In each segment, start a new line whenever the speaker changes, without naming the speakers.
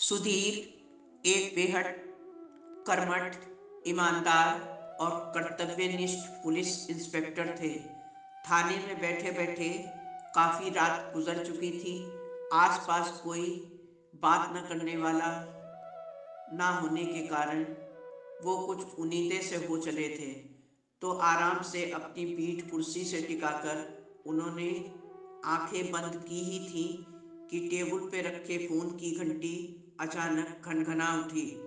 सुधीर एक बेहद कर्मठ, ईमानदार और कर्तव्यनिष्ठ पुलिस इंस्पेक्टर थे। थाने में बैठे-बैठे काफ़ी रात गुज़र चुकी थी। आस-पास कोई बात न करने वाला ना होने के कारण वो कुछ उन्नीदे से हो चले थे। तो आराम से अपनी पीठ कुर्सी से टिकाकर उन्होंने आंखें बंद की ही थीं कि टेबल पे रखे फ़ोन की घंटी अचानक खनखना उठी।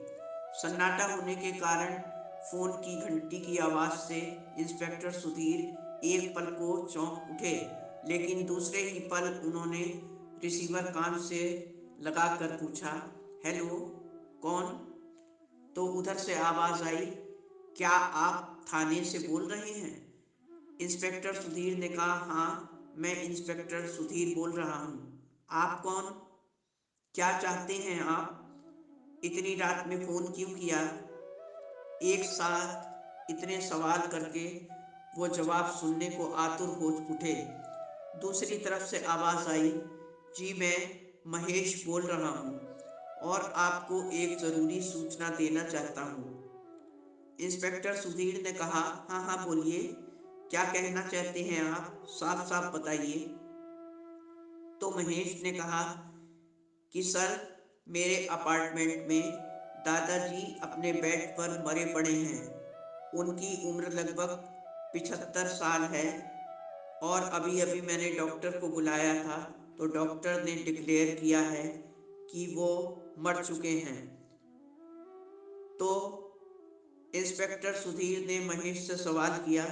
सन्नाटा होने के कारण फ़ोन की घंटी की आवाज़ से इंस्पेक्टर सुधीर एक पल को चौंक उठे, लेकिन दूसरे ही पल उन्होंने रिसीवर कान से लगाकर पूछा, हेलो, कौन? तो उधर से आवाज़ आई, क्या आप थाने से बोल रहे हैं? इंस्पेक्टर सुधीर ने कहा, हाँ, मैं इंस्पेक्टर सुधीर बोल रहा हूँ। आप कौन? क्या चाहते हैं आप? इतनी रात में फ़ोन क्यों किया? एक साथ इतने सवाल करके वो जवाब सुनने को आतुर हो उठे। दूसरी तरफ से आवाज़ आई, जी मैं महेश बोल रहा हूँ और आपको एक ज़रूरी सूचना देना चाहता हूँ। इंस्पेक्टर सुधीर ने कहा, हाँ हाँ बोलिए, क्या कहना चाहते हैं आप? साफ साफ बताइए। तो महेश ने कहा कि सर, मेरे अपार्टमेंट में दादाजी अपने बेड पर मरे पड़े हैं। उनकी उम्र लगभग 75 साल है और अभी अभी मैंने डॉक्टर को बुलाया था तो डॉक्टर ने डिक्लेयर किया है कि वो मर चुके हैं। तो इंस्पेक्टर सुधीर ने महेश से सवाल किया,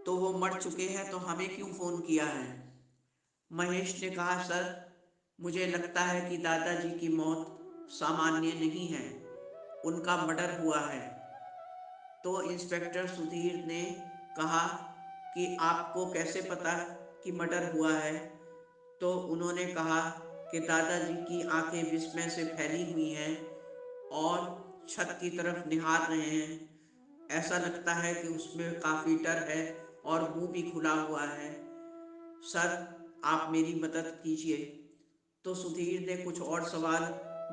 तो वो मर चुके हैं तो हमें क्यों फ़ोन किया है? महेश ने कहा, सर, मुझे लगता है कि दादाजी की मौत सामान्य नहीं है, उनका मर्डर हुआ है। तो इंस्पेक्टर सुधीर ने कहा कि आपको कैसे पता कि मर्डर हुआ है? तो उन्होंने कहा कि दादाजी की आंखें विस्मय से फैली हुई हैं और छत की तरफ निहार रहे हैं। ऐसा लगता है कि उसमें काफ़ी डर है और मुंह भी खुला हुआ है। सर, आप मेरी मदद कीजिए। तो सुधीर ने कुछ और सवाल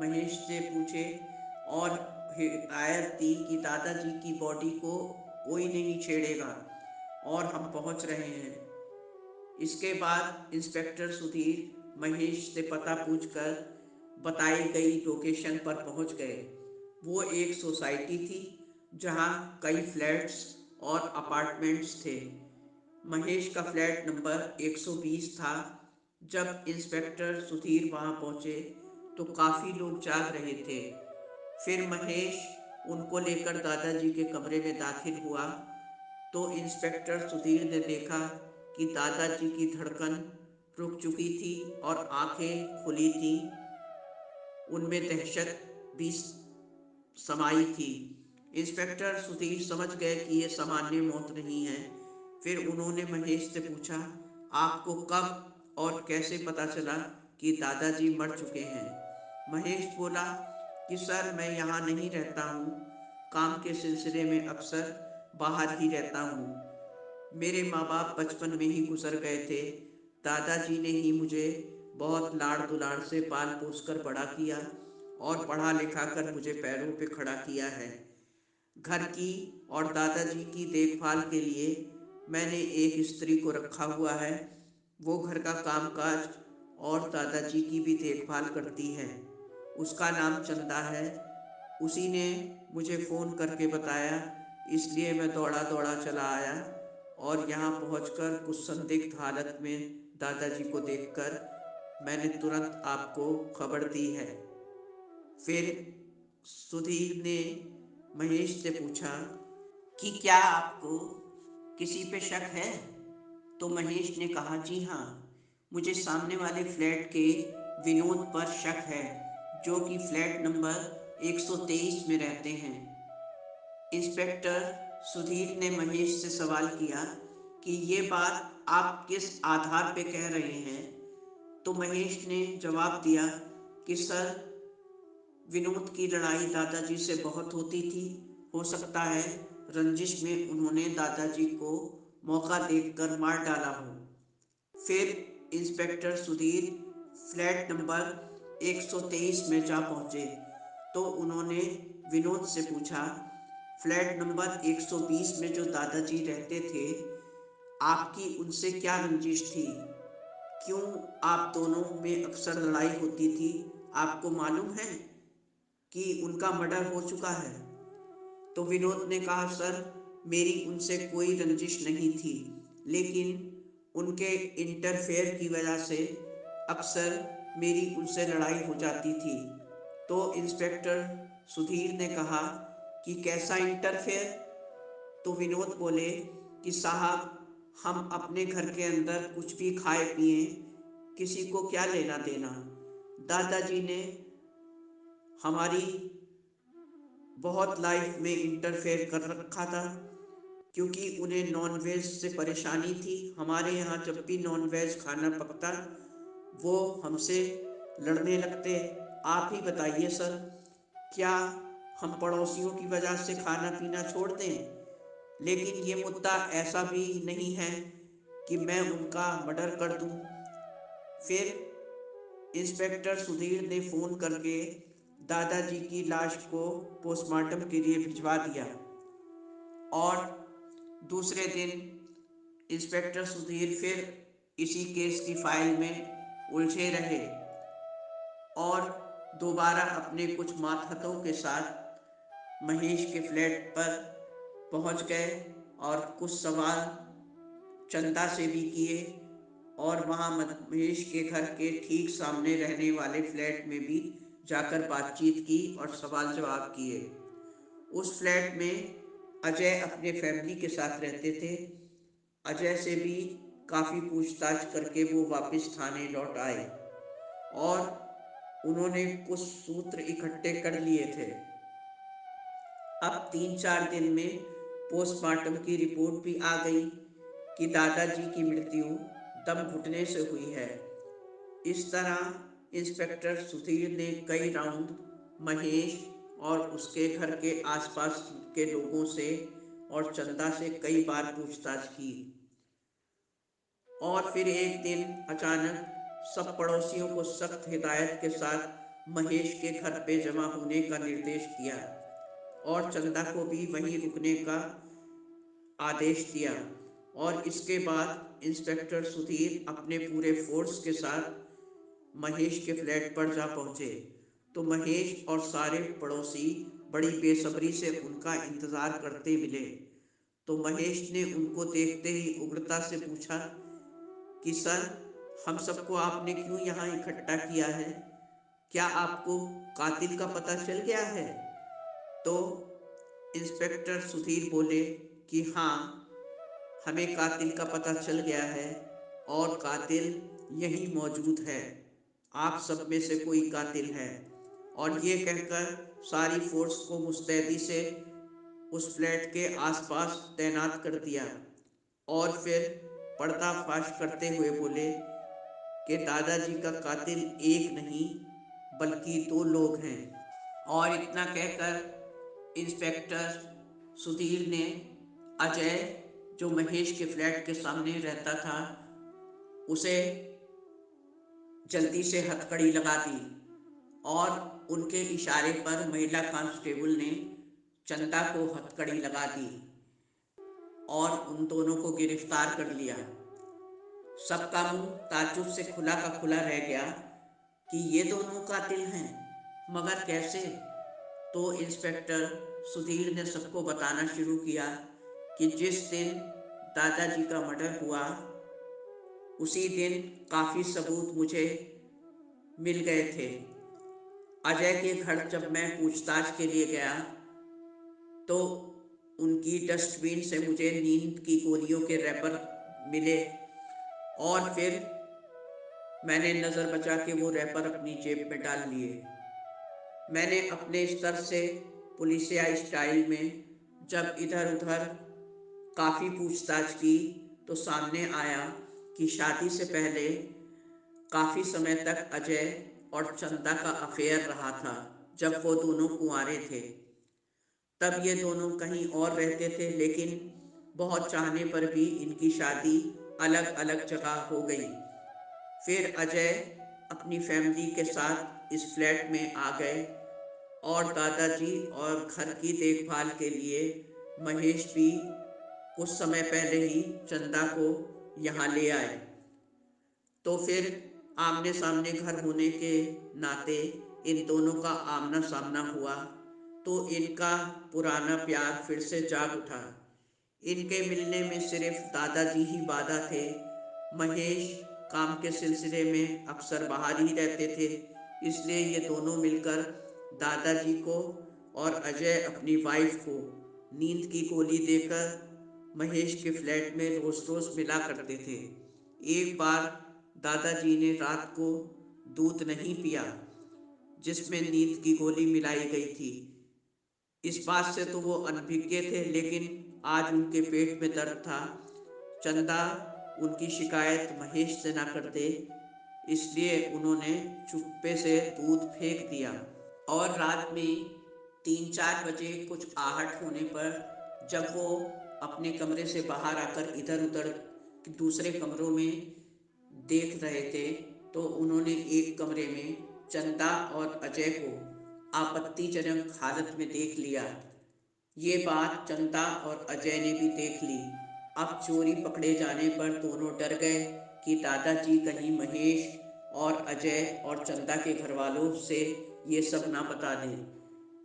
महेश से पूछे और हिदायत दी कि दादाजी की बॉडी को कोई नहीं छेड़ेगा और हम पहुंच रहे हैं। इसके बाद इंस्पेक्टर सुधीर महेश से पता पूछकर बताई गई लोकेशन पर पहुंच गए। वो एक सोसाइटी थी जहां कई फ्लैट्स और अपार्टमेंट्स थे। महेश का फ्लैट नंबर 120 था। जब इंस्पेक्टर सुधीर वहां पहुंचे तो काफ़ी लोग जाग रहे थे। फिर महेश उनको लेकर दादाजी के कमरे में दाखिल हुआ तो इंस्पेक्टर सुधीर ने देखा कि दादाजी की धड़कन रुक चुकी थी और आंखें खुली थी। उनमें दहशत भी समाई थी। इंस्पेक्टर सुधीर समझ गए कि ये सामान्य मौत नहीं है। फिर उन्होंने महेश से पूछा, आपको कब और कैसे पता चला कि दादाजी मर चुके हैं? महेश बोला कि सर, मैं यहाँ नहीं रहता हूँ, काम के सिलसिले में अक्सर बाहर ही रहता हूँ। मेरे माँ बाप बचपन में ही गुजर गए थे। दादाजी ने ही मुझे बहुत लाड़ दुलार से पाल पोस कर बड़ा किया और पढ़ा लिखा कर मुझे पैरों पे खड़ा किया है। घर की और दादाजी की देखभाल के लिए मैंने एक स्त्री को रखा हुआ है। वो घर का कामकाज और दादाजी की भी देखभाल करती है। उसका नाम चंदा है। उसी ने मुझे फ़ोन करके बताया, इसलिए मैं दौड़ा दौड़ा चला आया और यहाँ पहुंचकर कुछ संदिग्ध हालत में दादाजी को देखकर मैंने तुरंत आपको खबर दी है। फिर सुधीर ने महेश से पूछा कि क्या आपको किसी पे शक है? तो महेश ने कहा, जी हाँ, मुझे सामने वाले फ्लैट के विनोद पर शक है, जो कि फ्लैट नंबर 123 में रहते हैं। इंस्पेक्टर सुधीर ने महेश से सवाल किया कि ये बात आप किस आधार पे कह रहे हैं? तो महेश ने जवाब दिया कि सर, विनोद की लड़ाई दादाजी से बहुत होती थी। हो सकता है रंजिश में उन्होंने दादाजी को मौका देखकर मार डाला हो। फिर इंस्पेक्टर सुधीर फ्लैट नंबर 123 में जा पहुंचे तो उन्होंने विनोद से पूछा, फ्लैट नंबर 120 में जो दादाजी रहते थे, आपकी उनसे क्या रंजिश थी? क्यों आप दोनों में अक्सर लड़ाई होती थी? आपको मालूम है कि उनका मर्डर हो चुका है? तो विनोद ने कहा, सर, मेरी उनसे कोई रंजिश नहीं थी, लेकिन उनके इंटरफेयर की वजह से अक्सर मेरी उनसे लड़ाई हो जाती थी। तो इंस्पेक्टर सुधीर ने कहा कि कैसा इंटरफेयर? तो विनोद बोले कि साहब, हम अपने घर के अंदर कुछ भी खाए पिए, किसी को क्या लेना देना। दादाजी ने हमारी बहुत लाइफ में इंटरफेयर कर रखा था, क्योंकि उन्हें नॉनवेज से परेशानी थी। हमारे यहाँ जब भी नॉनवेज खाना पकता, वो हमसे लड़ने लगते। आप ही बताइए सर, क्या हम पड़ोसियों की वजह से खाना पीना छोड़ दें? लेकिन ये मुद्दा ऐसा भी नहीं है कि मैं उनका मर्डर कर दूं। फिर इंस्पेक्टर सुधीर ने फ़ोन करके दादाजी की लाश को पोस्टमार्टम के लिए भिजवा दिया और दूसरे दिन इंस्पेक्टर सुधीर फिर इसी केस की फाइल में उलझे रहे और दोबारा अपने कुछ मातहतों के साथ महेश के फ्लैट पर पहुंच गए और कुछ सवाल चंदा से भी किए और वहाँ महेश के घर के ठीक सामने रहने वाले फ्लैट में भी जाकर बातचीत की और सवाल जवाब किए। उस फ्लैट में अजय अपने फैमिली के साथ रहते थे। अजय से भी काफ़ी पूछताछ करके वो वापस थाने लौट आए और उन्होंने कुछ सूत्र इकट्ठे कर लिए थे। अब 3-4 दिन में पोस्टमार्टम की रिपोर्ट भी आ गई कि दादाजी की मृत्यु दम घुटने से हुई है। इस तरह इंस्पेक्टर सुधीर ने कई राउंड महेश और उसके घर के आसपास के लोगों से और चंदा से कई बार पूछताछ की और फिर एक दिन अचानक सब पड़ोसियों को सख्त हिदायत के साथ महेश के घर पे जमा होने का निर्देश दिया और चंदा को भी वहीं रुकने का आदेश दिया। और इसके बाद इंस्पेक्टर सुधीर अपने पूरे फोर्स के साथ महेश के फ्लैट पर जा पहुंचे तो महेश और सारे पड़ोसी बड़ी बेसब्री से उनका इंतज़ार करते मिले। तो महेश ने उनको देखते ही उग्रता से पूछा कि सर, हम सबको आपने क्यों यहाँ इकट्ठा किया है? क्या आपको कातिल का पता चल गया है? तो इंस्पेक्टर सुधीर बोले कि हाँ, हमें कातिल का पता चल गया है और कातिल यहीं मौजूद है। आप सब में से कोई कातिल है। और ये कहकर सारी फोर्स को मुस्तैदी से उस फ्लैट के आसपास तैनात कर दिया और फिर पर्दाफाश करते हुए बोले कि दादाजी का कातिल एक नहीं बल्कि 2 लोग हैं। और इतना कहकर इंस्पेक्टर सुधीर ने अजय, जो महेश के फ्लैट के सामने रहता था, उसे जल्दी से हथकड़ी लगा दी और उनके इशारे पर महिला कांस्टेबल ने चंदा को हथकड़ी लगा दी और उन दोनों को गिरफ्तार कर लिया। सबका मुंह ताज्जुब से खुला का खुला रह गया कि ये दोनों कातिल हैं, मगर कैसे? तो इंस्पेक्टर सुधीर ने सबको बताना शुरू किया कि जिस दिन दादाजी का मर्डर हुआ, उसी दिन काफ़ी सबूत मुझे मिल गए थे। अजय के घर जब मैं पूछताछ के लिए गया तो उनकी डस्टबिन से मुझे नींद की गोलियों के रैपर मिले और फिर मैंने नज़र बचा के वो रैपर अपनी जेब में डाल लिए। मैंने अपने स्तर से पुलिसिया स्टाइल में जब इधर उधर काफ़ी पूछताछ की तो सामने आया कि शादी से पहले काफ़ी समय तक अजय और चंदा का अफेयर रहा था। जब वो दोनों कुंवारे थे तब ये दोनों कहीं और रहते थे, लेकिन बहुत चाहने पर भी इनकी शादी अलग अलग जगह हो गई। फिर अजय अपनी फैमिली के साथ इस फ्लैट में आ गए और दादाजी और घर की देखभाल के लिए महेश भी कुछ समय पहले ही चंदा को यहाँ ले आए। तो फिर आमने सामने घर होने के नाते इन दोनों का आमना सामना हुआ तो इनका पुराना प्यार फिर से जाग उठा। इनके मिलने में सिर्फ दादाजी ही बाधा थे। महेश काम के सिलसिले में अक्सर बाहर ही रहते थे, इसलिए ये दोनों मिलकर दादाजी को और अजय अपनी वाइफ को नींद की गोली देकर महेश के फ्लैट में रोज रोज मिला करते थे। एक बार दादाजी ने रात को दूध नहीं पिया जिसमें नींद की गोली मिलाई गई थी। इस बात से तो वो अनभिज्ञ थे, लेकिन आज उनके पेट में दर्द था। चंदा उनकी शिकायत महेश से ना कर दे, इसलिए उन्होंने चुप्पे से दूध फेंक दिया। और रात में 3-4 बजे कुछ आहट होने पर जब वो अपने कमरे से बाहर आकर इधर उधर दूसरे कमरों में देख रहे थे तो उन्होंने एक कमरे में चंदा और अजय को आपत्तिजनक हालत में देख लिया। ये बात चंदा और अजय ने भी देख ली। अब चोरी पकड़े जाने पर दोनों डर गए कि दादाजी कहीं महेश और अजय और चंदा के घर वालों से ये सब ना बता दें।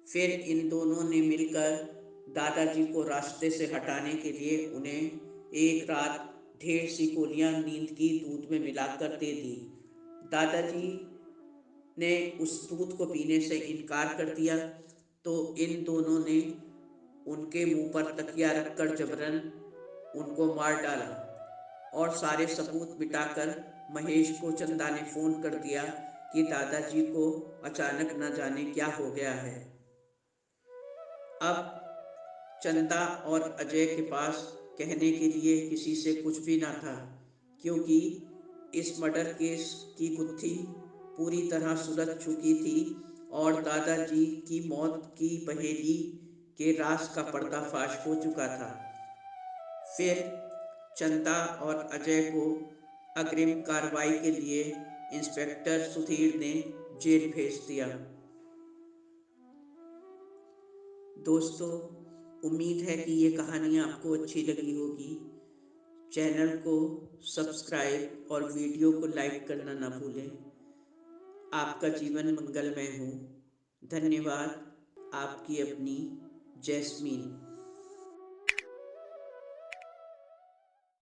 फिर इन दोनों ने मिलकर दादाजी को रास्ते से हटाने के लिए उन्हें एक रात ढेर सी गोलियां नींद की दूध में मिलाकर दे दी। दादाजी ने उस दूध को पीने से इनकार कर दिया तो इन दोनों ने उनके मुंह पर तकिया रखकर जबरन उनको मार डाला और सारे सबूत मिटाकर महेश को चंदा ने फोन कर दिया कि दादाजी को अचानक न जाने क्या हो गया है। अब चंदा और अजय के पास कहने के लिए किसी से कुछ भी ना था, क्योंकि इस मर्डर केस की गुत्थी पूरी तरह सुलझ चुकी थी और दादाजी की मौत की पहेली के राज का पर्दाफाश हो चुका था। फिर चंदा और अजय को अग्रिम कार्रवाई के लिए इंस्पेक्टर सुधीर ने जेल भेज दिया। दोस्तों, उम्मीद है कि ये कहानी आपको अच्छी लगी होगी। चैनल को सब्सक्राइब और वीडियो को लाइक करना ना भूलें। आपका जीवन मंगलमय हो। धन्यवाद। आपकी अपनी जैस्मीन।